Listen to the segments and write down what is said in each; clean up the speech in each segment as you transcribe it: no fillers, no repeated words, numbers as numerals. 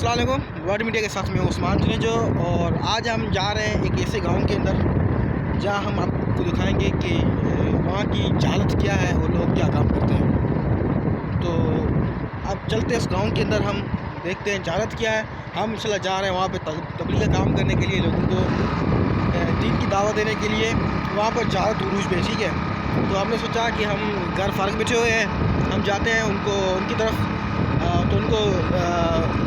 अस्सलाम वालेकुम। World media के साथ में उस्मान जुनेजो, और आज हम जा रहे हैं एक ऐसे गांव के अंदर जहां हम आपको दिखाएंगे कि वहां की हालत क्या है और लोग क्या काम करते हैं। तो अब चलते हैं इस गांव के अंदर, हम देखते हैं हालत क्या है। हम इंशाल्लाह जा रहे हैं वहाँ पे तबलीग का काम करने के लिए, लोगों को दीन की दावत देने के लिए। वहाँ पर जारत उरूज पे, ठीक है। तो हमने सोचा कि हम घर फारग बैठे हुए हैं, हम जाते हैं उनकी तरफ, तो उनको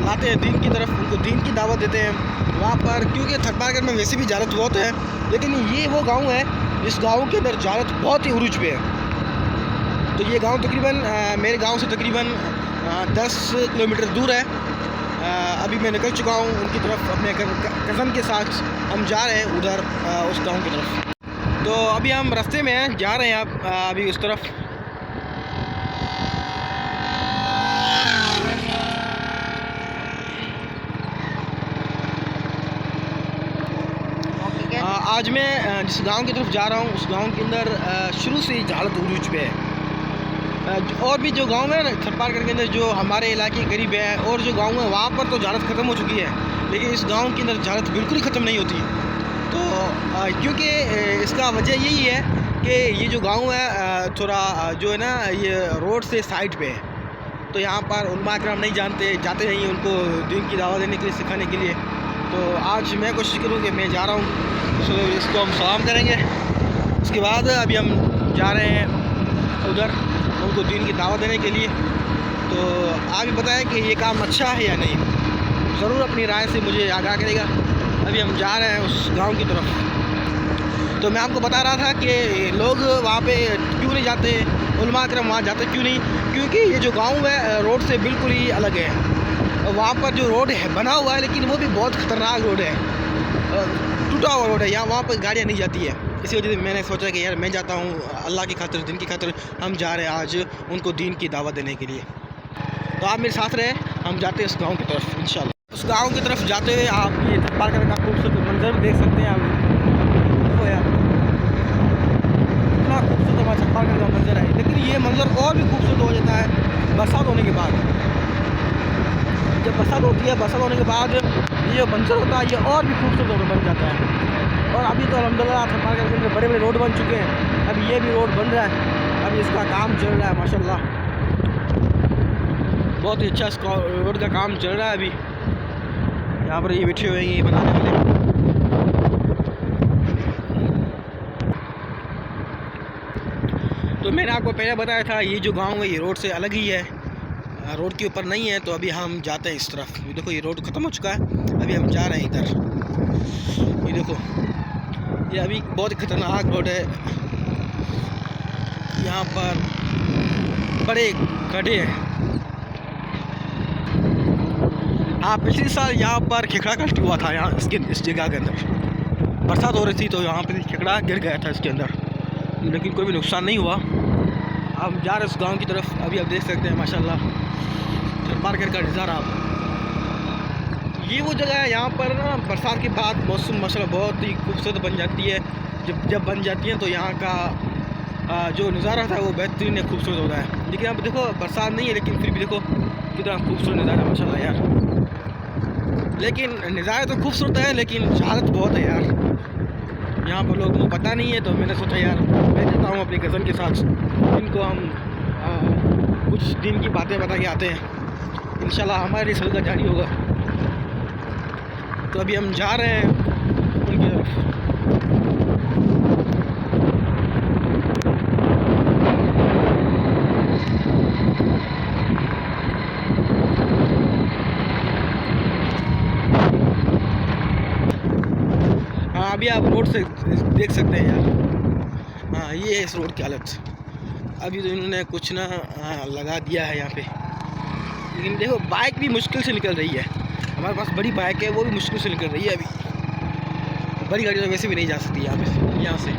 लाते हैं दीन की तरफ, उनको दीन की दावत देते हैं वहाँ पर। क्योंकि थरपारगढ़ में वैसे भी जारत बहुत है, लेकिन ये वो गांव है जिस गांव के अंदर जारत बहुत ही उरूज पे है। तो ये गांव तकरीबन मेरे गांव से तकरीबन 10 किलोमीटर दूर है। अभी मैं निकल चुका हूँ उनकी तरफ, अपने कज़न के साथ हम जा रहे हैं उधर उस गांव की तरफ। तो अभी हम रास्ते में हैं, जा रहे हैं अभी उस तरफ। आज मैं जिस गांव की तरफ जा रहा हूं उस गांव के अंदर शुरू से ही हालत उरूज पे है। और भी जो गांव है ना थरपारगढ़ के अंदर, जो हमारे इलाके के करीब है, और जो गांव है वहाँ पर तो हालत ख़त्म हो चुकी है, लेकिन इस गांव के अंदर हालत बिल्कुल ही ख़त्म नहीं होती। तो क्योंकि इसका वजह यही है कि ये जो गांव है थोड़ा जो है ना, ये रोड से साइड पे है। तो यहाँ पर उलमा इकराम नहीं जाते नहीं उनको दीन की दावत देने के लिए, सिखाने के लिए। तो आज मैं कोशिश करूँ कि मैं जा रहा हूँ, तो इसको हम सलाम करेंगे। उसके बाद अभी हम जा रहे हैं उधर उनको दीन की दावत देने के लिए। तो आप भी बताएं कि ये काम अच्छा है या नहीं, ज़रूर अपनी राय से मुझे आगाह करेगा। अभी हम जा रहे हैं उस गांव की तरफ। तो मैं आपको बता रहा था कि लोग वहाँ पे क्यों नहीं जाते, उलमा इकराम वहाँ जाते क्यों नहीं, क्योंकि ये जो गांव है रोड से बिल्कुल ही अलग है। वहाँ पर जो रोड है बना हुआ है, लेकिन वो भी बहुत ख़तरनाक रोड है, टूटा हुआ रोड है। यहाँ वहाँ पर गाड़ियाँ नहीं जाती है। इसी वजह से मैंने सोचा कि यार मैं जाता हूँ अल्लाह की खातिर, दिन की खातिर हम जा रहे हैं आज उनको दीन की दावत देने के लिए। तो आप मेरे साथ रहे, हम जाते हैं उस गांव की तरफ इंशाल्लाह। उस गांव की तरफ जाते हुए आप ये थरपारगढ़ का खूबसूरत मंजर भी देख सकते हैं। आप देखो यार, इतना खूबसूरत हमारा थरपारगढ़ का मंजर है। लेकिन ये मंजर और भी खूबसूरत हो जाता है बरसात होने के बाद। जब बरसात होती है, बरसात होने के बाद ये मंजर होता है, ये और भी खूबसूरत बन जाता है। और अभी तो अल्हम्दुलिल्लाह थरपारगढ़ के अंदर बड़े बड़े रोड बन चुके हैं। अभी ये भी रोड बन रहा है, अभी इसका काम चल रहा है माशाल्लाह, बहुत ही अच्छा इसका रोड का काम चल रहा है। अभी यहाँ पर ये बैठे हुए हैं ये बनाने वाले। तो मैंने आपको पहले बताया था ये जो गांव है ये रोड से अलग ही है, रोड के ऊपर नहीं है। तो अभी हम जाते हैं इस तरफ। ये देखो, ये रोड ख़त्म हो चुका है, अभी हम जा रहे हैं इधर। ये देखो, ये अभी बहुत ही ख़तरनाक रोड है। यहाँ पर बड़े गड्ढे हैं। पिछले साल यहाँ पर खेखड़ा कष्ट हुआ था, यहाँ इस जगह के अंदर बरसात हो रही थी, तो यहाँ पे खेखड़ा गिर गया था इसके अंदर, लेकिन कोई भी नुकसान नहीं हुआ। अब जा रहे हैं उस गांव की तरफ। अभी आप देख सकते हैं माशाल्लाह थरपारगढ़ का नज़ारा। ये वो जगह है यहाँ पर ना बरसात के बाद मौसम माशाल्लाह बहुत ही खूबसूरत बन जाती है। जब बन जाती है तो यहाँ का जो नज़ारा था वो बेहतरीन खूबसूरत होता है। लेकिन आप देखो बरसात नहीं है, लेकिन फिर भी देखो कितना खूबसूरत नज़ारा है माशाल्लाह यार। लेकिन नज़ारा तो खूबसूरत है, लेकिन हालत बहुत है यार। यहाँ पर लोगों को पता नहीं है, तो मैंने सोचा यार मैं जाता हूँ अपने कज़न के साथ, इनको हम कुछ दिन की बातें बता के आते हैं। इंशाल्लाह हमारे सदका जारी होगा। तो अभी हम जा रहे हैं उनकी तरफ। हाँ, अभी आप रोड से देख सकते हैं यार। हाँ, ये है इस रोड की हालत। अभी तो इन्होंने कुछ ना लगा दिया है यहाँ पे, लेकिन देखो बाइक भी मुश्किल से निकल रही है। हमारे पास बड़ी बाइक है, वो भी मुश्किल से निकल रही है। अभी बड़ी गाड़ी तो वैसे भी नहीं जा सकती यहाँ से।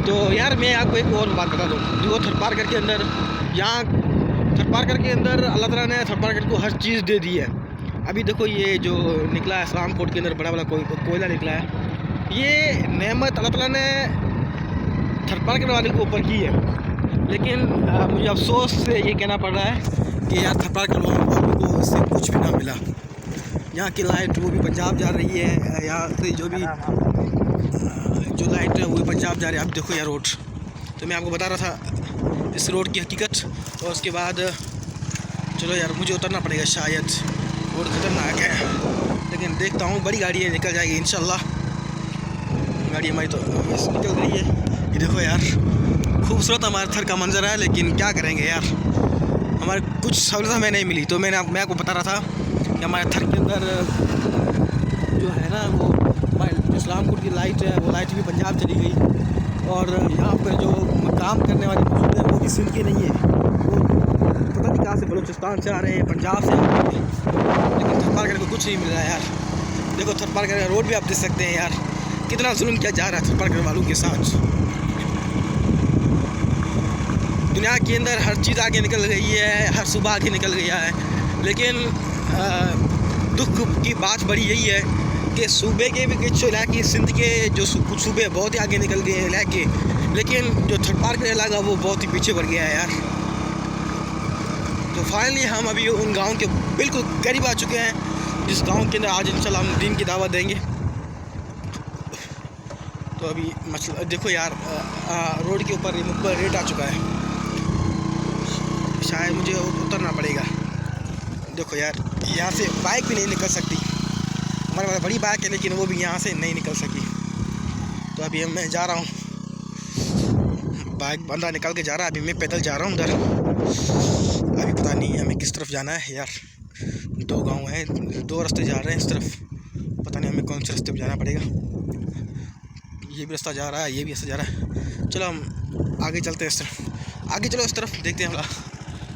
तो यार मैं आपको एक और बात बता दूँ, जो थरपारगढ़ के अंदर, यहाँ थरपारगढ़ के अंदर अल्लाह ताला ने थरपारगढ़ को हर चीज़ दे दी है। अभी देखो ये जो निकला है इस्लाम कोट के अंदर बड़ा बड़ा कोयला निकला है, ये नेमत अल्लाह ताला ने थरपारगढ़ वाले के ऊपर की है। लेकिन मुझे अफसोस से ये कहना पड़ रहा है कि यार थरपारगढ़ वालों को इससे यहाँ की लाइट वो भी पंजाब जा रही है, यहाँ से जो भी जो लाइट है वो भी पंजाब जा रही है। अब देखो यार रोड, तो मैं आपको बता रहा था इस रोड की हकीकत। और उसके बाद चलो यार मुझे उतरना पड़ेगा, शायद रोड खतरनाक है, लेकिन देखता हूँ। बड़ी गाड़ी है, निकल जाएगी इंशाल्लाह। गाड़ी हमारी तो निकल रही है। ये देखो यार खूबसूरत हमारे थर का मंजर है, लेकिन क्या करेंगे यार, हमारे कुछ सहूलत हमें नहीं मिली। तो मैं आपको बता रहा था कि हमारे थर के अंदर जो है ना वो हमारे इस्लामपुर की लाइट है, वो लाइट भी पंजाब चली गई। और यहाँ पर जो काम करने वाले मजदूर हैं वो भी सिंध के नहीं है, वो पता नहीं कहाँ से, बलूचिस्तान से आ रहे हैं, पंजाब से आ रहे हैं, लेकिन थरपार करके कुछ नहीं मिल रहा है यार। देखो थरपार कर रोड भी आप देख सकते हैं यार, कितना जुल्म किया जा रहा है थरपार करने वालों के साथ। दुनिया के अंदर हर चीज़ आगे निकल गई है, हर सुबह आगे निकल गया है, लेकिन दुख की बात बड़ी यही है कि सूबे के भी कुछ इलाके, सिंध के जो कुछ सूबे बहुत ही आगे निकल गए हैं इलाके, लेकिन जो थरपार का इलाका वो बहुत ही पीछे बढ़ गया है यार। तो फाइनली हम अभी उन गाँव के बिल्कुल करीब आ चुके हैं, जिस गाँव के अंदर आज इंशाल्लाह हम दीन की दावत देंगे। तो अभी देखो यार रोड के ऊपर रेट आ चुका है, शायद मुझे उतरना पड़ेगा। देखो यार यहाँ से बाइक भी नहीं निकल सकती, हमारे पास बड़ी बाइक है लेकिन वो भी यहाँ से नहीं निकल सकी। तो अभी मैं जा रहा हूँ, बाइक बंदा निकल के जा रहा है, अभी मैं पैदल जा रहा हूँ उधर। अभी पता नहीं हमें किस तरफ जाना है यार, दो गांव हैं, दो रास्ते जा रहे हैं इस तरफ, पता नहीं हमें कौन से रास्ते पे जाना पड़ेगा। ये भी रास्ता जा रहा है, ये भी रास्ता जा रहा है। चलो हम आगे चलते हैं इस तरफ, आगे चलो इस तरफ, देखते हैं भला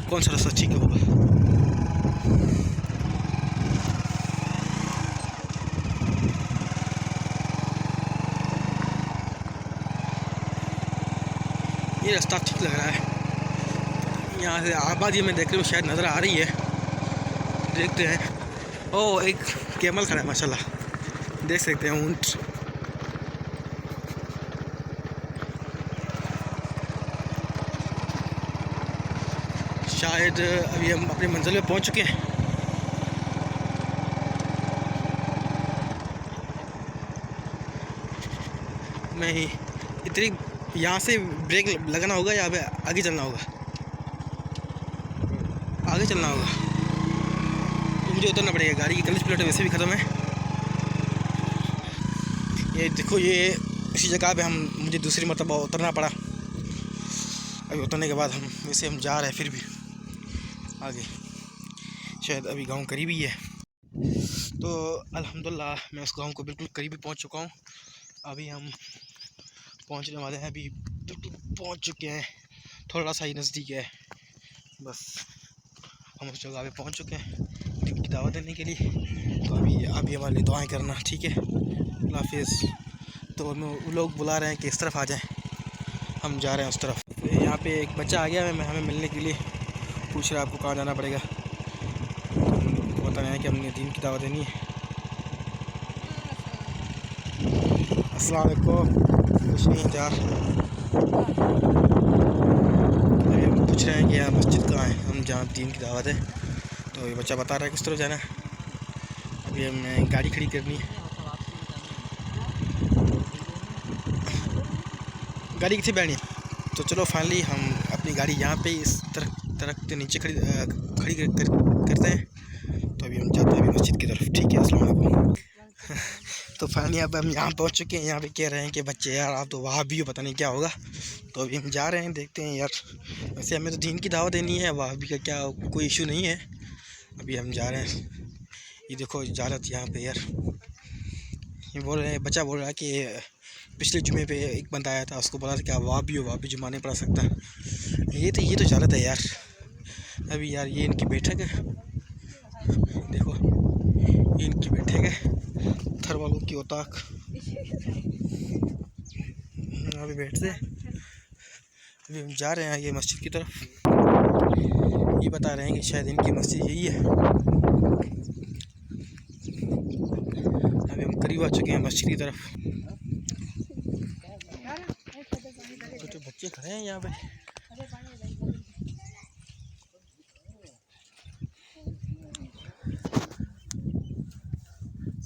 कौन सा रास्ता ठीक होगा। ये रास्ता ठीक लग रहा है, यहाँ से आबादी में देख रहे हो शायद नज़र आ रही है, देखते हैं। ओ एक कैमल खड़ा है माशाल्लाह, देख सकते हैं ऊंट। शायद अभी हम अपनी मंजिल में पहुंच चुके हैं। मैं इतनी यहाँ से ब्रेक लगाना होगा या आगे चलना होगा? आगे चलना होगा, तो मुझे उतरना पड़ेगा। गाड़ी की क्लच प्लेट वैसे भी ख़त्म है। ये देखो ये इसी जगह पे मुझे दूसरी मरतबा उतरना पड़ा। अभी उतरने के बाद वैसे हम जा रहे हैं फिर भी आगे, शायद अभी गांव करीब ही है। तो अल्हम्दुलिल्लाह मैं उस गांव को बिल्कुल करीब ही पहुंच चुका हूं। अभी हम पहुंचने वाले हैं, अभी बिल्कुल पहुंच चुके हैं, थोड़ा सा ही नज़दीक है बस। हम उस जगह पे पहुंच चुके हैं दीन की दावत देने के लिए। तो अभी हमारे लिए दुआएं करना, ठीक है? अल्लाह हाफिज़। तो वो लोग बुला रहे हैं कि इस तरफ आ जाएं, हम जा रहे हैं उस तरफ। यहाँ पे एक बच्चा आ गया है हमें मिलने के लिए, पूछ रहा है आपको कहाँ जाना पड़ेगा। तो बता रहे हैं कि हमने दीन की दावत देनी है। अस्सलाम वालेकुम। कुछ नहीं यार, अभी हम पूछ रहे हैं कि यहाँ मस्जिद कहाँ है, हम जहाँ दीन की दावत है। तो ये बच्चा बता रहा है किस तरफ जाना है। अभी हमें गाड़ी खड़ी करनी है, गाड़ी कितनी बैठनी है। तो चलो फाइनली हम अपनी गाड़ी यहाँ पे इस तरफ के नीचे खड़ी करते हैं। तो अभी हम जाते हैं अभी मस्जिद की तरफ, ठीक है? अस्सलाम वालेकुम। तो फाइनली अब हम यहाँ पहुँच चुके हैं। यहाँ पे कह रहे हैं कि बच्चे यार आप तो वहाँ भी हो, पता नहीं क्या होगा। तो अभी हम जा रहे हैं, देखते हैं यार। वैसे हमें तो दीन की दावत देनी है, वहाँ भी का क्या कोई इशू नहीं है। अभी हम जा रहे हैं। ये देखो इजाज़त यहाँ पे यार, ये बोल रहे हैं, बच्चा बोल रहा है कि पिछले जुमे पे एक बंदा आया था, उसको बोला था कि आप वहाँ भी हो, वहाँ भी जुमा नहीं पढ़ा सकता। ये तो इजाज़त है यार। अभी यार ये इनकी बैठक है, देखो ये इनकी बैठक है, थर वालों की औताक। अभी बैठते हैं, अभी हम जा रहे हैं ये मस्जिद की तरफ। ये बता रहे हैं कि शायद इनकी मस्जिद यही है। अभी हम करीब आ चुके हैं मस्जिद की तरफ। तो बच्चे खड़े हैं यहाँ पे।